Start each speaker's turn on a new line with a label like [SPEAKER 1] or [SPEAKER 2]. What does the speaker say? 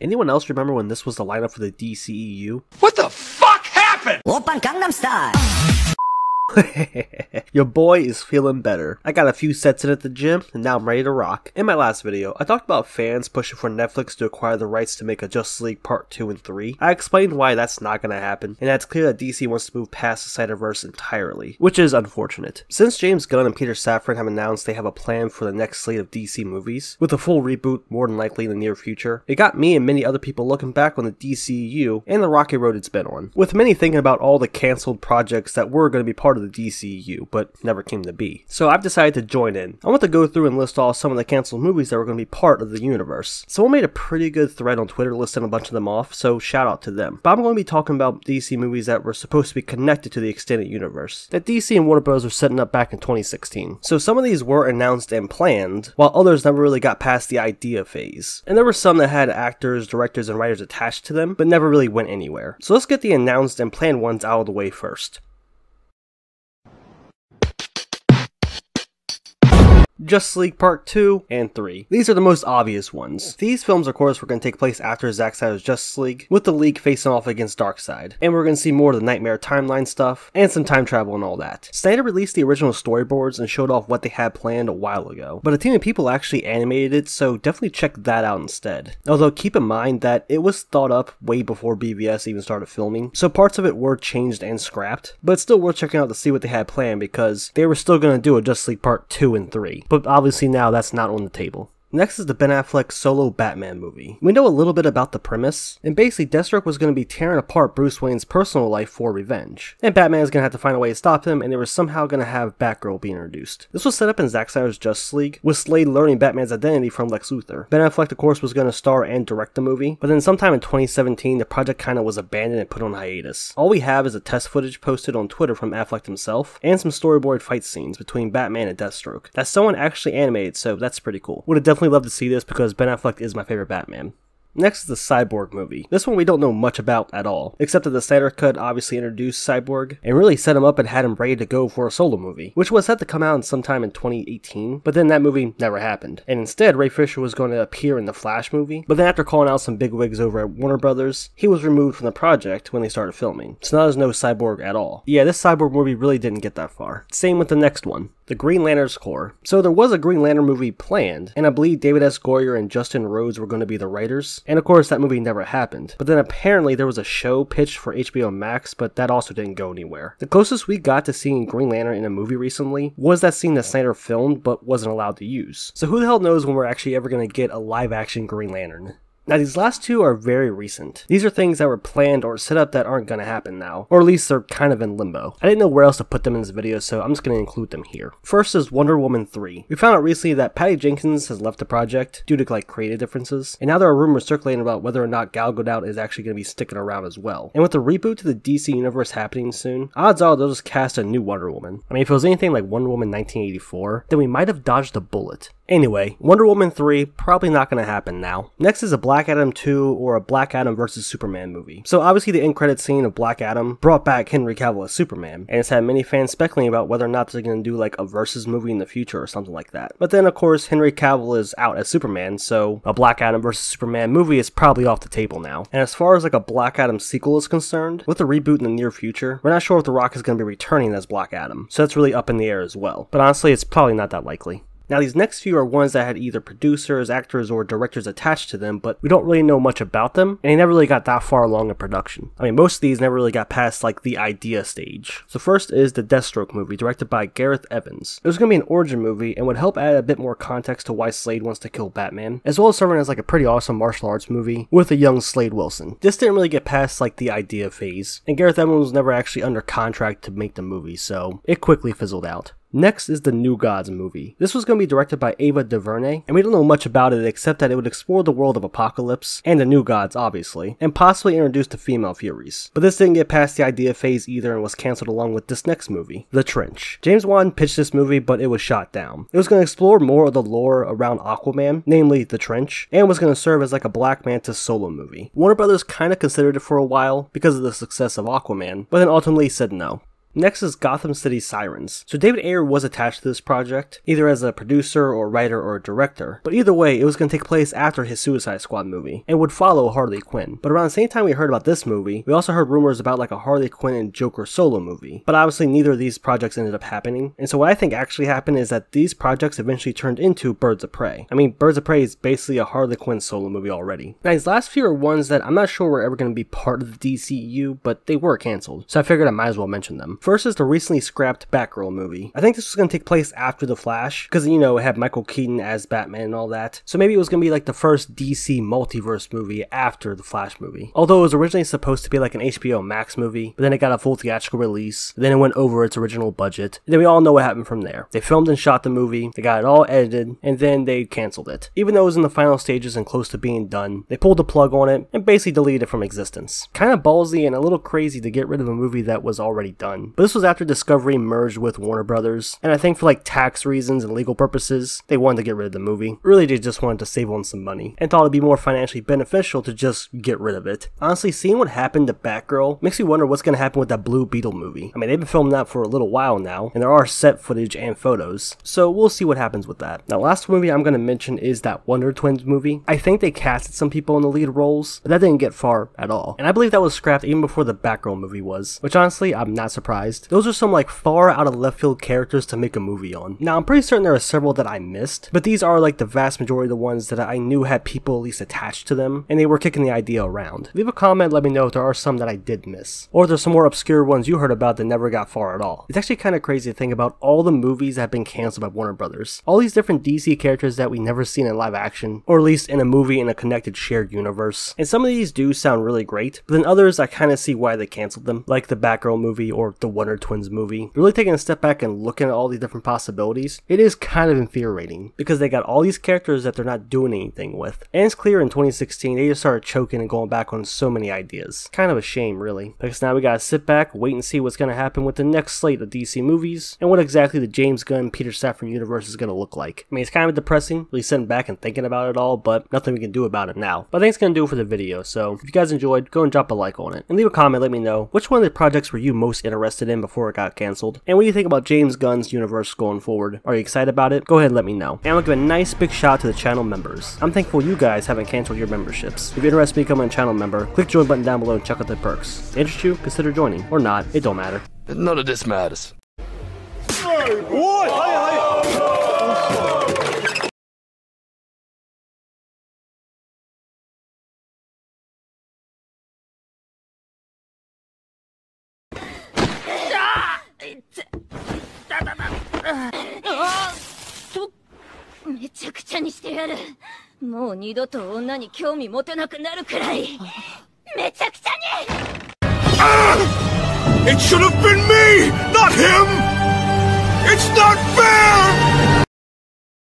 [SPEAKER 1] Anyone else remember when this was the lineup for the DCEU?
[SPEAKER 2] What the fuck happened?
[SPEAKER 3] Oppan Gangnam Style.
[SPEAKER 1] Your boy is feeling better. I got a few sets in at the gym, and now I'm ready to rock. In my last video, I talked about fans pushing for Netflix to acquire the rights to make a Justice League Part 2 and 3. I explained why that's not going to happen, and it's clear that DC wants to move past the Snyderverse entirely, which is unfortunate. Since James Gunn and Peter Safran have announced they have a plan for the next slate of DC movies, with a full reboot more than likely in the near future, it got me and many other people looking back on the DCEU and the rocky road it's been on, with many thinking about all the cancelled projects that were going to be part of the DCEU, but never came to be. So I've decided to join in. I want to go through and list off some of the cancelled movies that were going to be part of the universe. Someone made a pretty good thread on Twitter listing a bunch of them off, so shout out to them. But I'm going to be talking about DC movies that were supposed to be connected to the extended universe, that DC and Warner Bros. Were setting up back in 2016. So some of these were announced and planned, while others never really got past the idea phase. And there were some that had actors, directors, and writers attached to them, but never really went anywhere. So let's get the announced and planned ones out of the way first. Justice League Part 2 and 3. These are the most obvious ones. These films, of course, were going to take place after Zack Snyder's Justice League, with the League facing off against Darkseid. And we're going to see more of the Nightmare timeline stuff, and some time travel and all that. Snyder released the original storyboards and showed off what they had planned a while ago, but a team of people actually animated it, so definitely check that out instead. Although keep in mind that it was thought up way before BVS even started filming, so parts of it were changed and scrapped, but it's still worth checking out to see what they had planned because they were still going to do a Justice League Part 2 and 3. But obviously now that's not on the table. Next is the Ben Affleck solo Batman movie. We know a little bit about the premise, and basically Deathstroke was going to be tearing apart Bruce Wayne's personal life for revenge. And Batman is going to have to find a way to stop him, and they were somehow going to have Batgirl be introduced. This was set up in Zack Snyder's Justice League, with Slade learning Batman's identity from Lex Luthor. Ben Affleck of course was going to star and direct the movie, but then sometime in 2017 the project kinda was abandoned and put on hiatus. All we have is a test footage posted on Twitter from Affleck himself, and some storyboard fight scenes between Batman and Deathstroke that someone actually animated, so that's pretty cool. Would have definitely loved to see this because Ben Affleck is my favorite Batman. Next is the Cyborg movie. This one we don't know much about at all, except that the Snyder Cut obviously introduced Cyborg and really set him up and had him ready to go for a solo movie, which was set to come out sometime in 2018, but then that movie never happened. And instead, Ray Fisher was going to appear in the Flash movie, but then after calling out some bigwigs over at Warner Brothers, he was removed from the project when they started filming. So now there's no Cyborg at all. Yeah, this Cyborg movie really didn't get that far. Same with the next one, the Green Lantern's Corps. So there was a Green Lantern movie planned, and I believe David S. Goyer and Justin Rhodes were going to be the writers. And of course that movie never happened, but then apparently there was a show pitched for HBO Max, but that also didn't go anywhere. The closest we got to seeing Green Lantern in a movie recently was that scene that Snyder filmed but wasn't allowed to use. So who the hell knows when we're actually ever going to get a live action Green Lantern. Now these last two are very recent. These are things that were planned or set up that aren't going to happen now, or at least they're kind of in limbo. I didn't know where else to put them in this video, so I'm just going to include them here. First is Wonder Woman 3. We found out recently that Patty Jenkins has left the project due to creative differences, and now there are rumors circulating about whether or not Gal Gadot is actually going to be sticking around as well. And with the reboot to the DC universe happening soon, odds are they'll just cast a new Wonder Woman. I mean, if it was anything like Wonder Woman 1984, then we might have dodged a bullet. Anyway, Wonder Woman 3, probably not going to happen now. Next is a Black Adam 2 or a Black Adam vs Superman movie. So obviously the end credit scene of Black Adam brought back Henry Cavill as Superman, and it's had many fans speculating about whether or not they're going to do like a versus movie in the future or something like that. But then of course Henry Cavill is out as Superman, so a Black Adam vs Superman movie is probably off the table now. And as far as like a Black Adam sequel is concerned, with the reboot in the near future, we're not sure if The Rock is going to be returning as Black Adam, so that's really up in the air as well. But honestly, it's probably not that likely. Now these next few are ones that had either producers, actors, or directors attached to them, but we don't really know much about them, and they never really got that far along in production. I mean, most of these never really got past like the idea stage. So first is the Deathstroke movie, directed by Gareth Evans. It was going to be an origin movie, and would help add a bit more context to why Slade wants to kill Batman, as well as serving as like a pretty awesome martial arts movie with a young Slade Wilson. This didn't really get past like the idea phase, and Gareth Evans was never actually under contract to make the movie, so it quickly fizzled out. Next is the New Gods movie. This was going to be directed by Ava DuVernay, and we don't know much about it except that it would explore the world of Apocalypse, and the New Gods obviously, and possibly introduce the female Furies. But this didn't get past the idea phase either and was cancelled along with this next movie, The Trench. James Gunn pitched this movie, but it was shot down. It was going to explore more of the lore around Aquaman, namely The Trench, and was going to serve as like a Black Manta solo movie. Warner Brothers kind of considered it for a while because of the success of Aquaman, but then ultimately said no. Next is Gotham City Sirens. So David Ayer was attached to this project, either as a producer or writer or director, but either way, it was going to take place after his Suicide Squad movie, and would follow Harley Quinn. But around the same time we heard about this movie, we also heard rumors about like a Harley Quinn and Joker solo movie, but obviously neither of these projects ended up happening, and so what I think actually happened is that these projects eventually turned into Birds of Prey. I mean, Birds of Prey is basically a Harley Quinn solo movie already. Now these last few are ones that I'm not sure were ever going to be part of the DCEU, but they were cancelled, so I figured I might as well mention them. First is the recently scrapped Batgirl movie. I think this was going to take place after The Flash, because you know, it had Michael Keaton as Batman and all that, so maybe it was going to be like the first DC multiverse movie after the Flash movie. Although it was originally supposed to be like an HBO Max movie, but then it got a full theatrical release, then it went over its original budget, and then we all know what happened from there. They filmed and shot the movie, they got it all edited, and then they canceled it. Even though it was in the final stages and close to being done, they pulled the plug on it and basically deleted it from existence. Kind of ballsy and a little crazy to get rid of a movie that was already done. But this was after Discovery merged with Warner Brothers, and I think for like tax reasons and legal purposes, they wanted to get rid of the movie. Really, they just wanted to save on some money, and thought it'd be more financially beneficial to just get rid of it. Honestly, seeing what happened to Batgirl makes me wonder what's going to happen with that Blue Beetle movie. I mean, they've been filming that for a little while now, and there are set footage and photos, so we'll see what happens with that. Now, last movie I'm going to mention is that Wonder Twins movie. I think they casted some people in the lead roles, but that didn't get far at all, and I believe that was scrapped even before the Batgirl movie was, which honestly, I'm not surprised. Those are some like far out of left field characters to make a movie on. Now, I'm pretty certain there are several that I missed, but these are like the vast majority of the ones that I knew had people at least attached to them, and they were kicking the idea around. Leave a comment, let me know if there are some that I did miss, or if there's some more obscure ones you heard about that never got far at all. It's actually kind of crazy to think about all the movies that have been canceled by Warner Brothers. All these different DC characters that we never seen in live action, or at least in a movie in a connected shared universe. And some of these do sound really great, but then others I kind of see why they canceled them, like the Batgirl movie or the Wonder Twins movie. Really taking a step back and looking at all these different possibilities, it is kind of infuriating, because they got all these characters that they're not doing anything with. And it's clear in 2016 they just started choking and going back on so many ideas. Kind of a shame, really. Because now we gotta sit back, wait and see what's gonna happen with the next slate of DC movies, and what exactly the James Gunn, Peter Safran universe is gonna look like. I mean, it's kind of depressing, really sitting back and thinking about it all, but nothing we can do about it now. But I think it's gonna do it for the video, so if you guys enjoyed, go and drop a like on it. And leave a comment, let me know which one of the projects were you most interested in before it got canceled, and what do you think about James Gunn's universe going forward? Are you excited about it? Go ahead and let me know. And I'll give a nice big shout out to the channel members. I'm thankful you guys haven't canceled your memberships. If you're interested in becoming a channel member, click the join button down below and check out the perks. If they interest you, consider joining. Or not, it don't matter.
[SPEAKER 2] None of this matters.
[SPEAKER 3] It should have been me, not him!